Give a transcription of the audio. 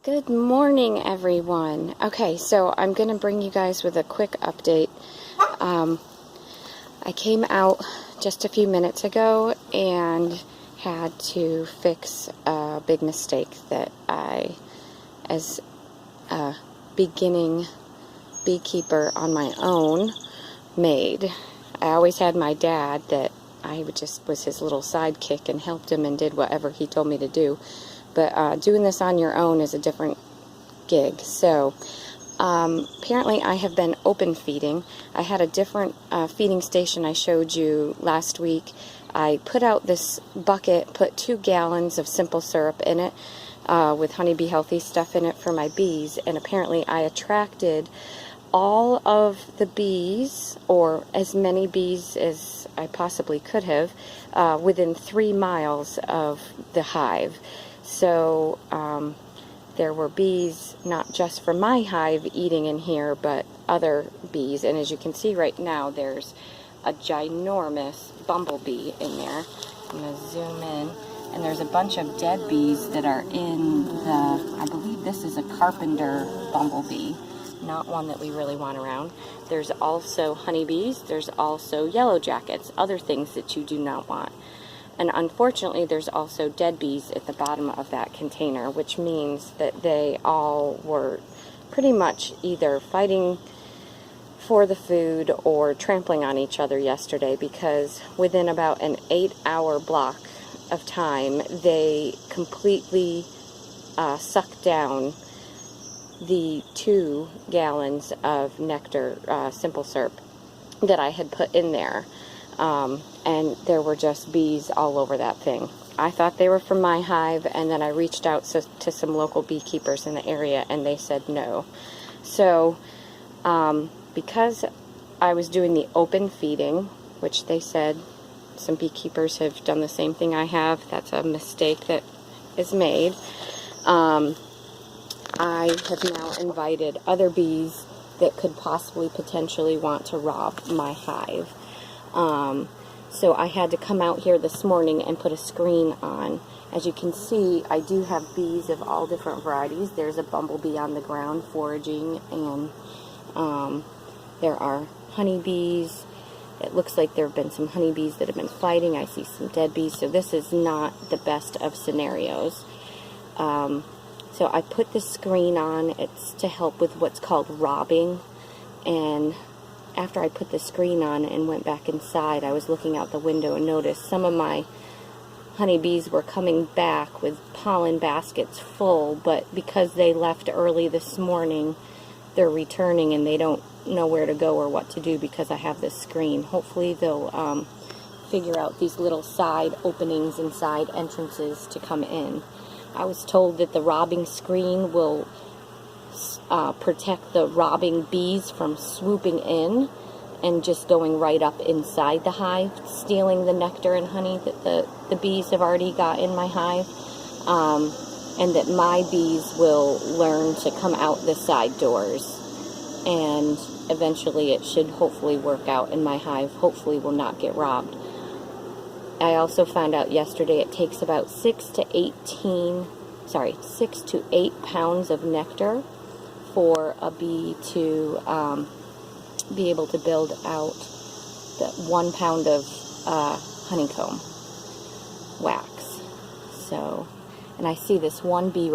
Good morning, everyone. Okay, so I'm going to bring you guys with a quick update. I came out just a few minutes ago and had to fix a big mistake that I, as a beginning beekeeper on my own, made. I always had my dad that I just was his little sidekick and helped him and did whatever he told me to do. But doing this on your own is a different gig. So apparently I have been open feeding. I had a different feeding station I showed you last week. I put out this bucket, put 2 gallons of simple syrup in it with Honeybee Healthy stuff in it for my bees, and apparently I attracted all of the bees, or as many bees as I possibly could have, within 3 miles of the hive. So there were bees, not just from my hive, eating in here, but other bees. And as you can see right now, there's a ginormous bumblebee in there. I'm going to zoom in. And there's a bunch of dead bees that are in the, I believe this is a carpenter bumblebee, not one that we really want around. There's also honeybees. There's also yellow jackets, other things that you do not want. And unfortunately, there's also dead bees at the bottom of that container, which means that they all were pretty much either fighting for the food or trampling on each other yesterday, because within about an 8-hour block of time, they completely sucked down the 2 gallons of nectar, simple syrup, that I had put in there. And there were just bees all over that thing. I thought they were from my hive, and then I reached out to some local beekeepers in the area, and they said no. So, because I was doing the open feeding, which they said some beekeepers have done the same thing I have, that's a mistake that is made, I have now invited other bees that could possibly potentially want to rob my hive. So I had to come out here this morning and put a screen on. As you can see, I do have bees of all different varieties. There's a bumblebee on the ground foraging, and there are honeybees. It looks like there have been some honeybees that have been fighting. I see some dead bees, so this is not the best of scenarios. So I put the screen on. It's to help with what's called robbing, and after I put the screen on and went back inside, I was looking out the window and noticed some of my honeybees were coming back with pollen baskets full, but because they left early this morning, they're returning and they don't know where to go or what to do because I have this screen. Hopefully they'll figure out these little side openings and side entrances to come in. I was told that the robbing screen will protect the robbing bees from swooping in and just going right up inside the hive, stealing the nectar and honey that the bees have already got in my hive, and that my bees will learn to come out the side doors, and eventually it should hopefully work out, and my hive hopefully will not get robbed. I also found out yesterday it takes about 6 to 8 pounds of nectar for a bee to be able to build out the 1 pound of honeycomb wax. So, and I see this one bee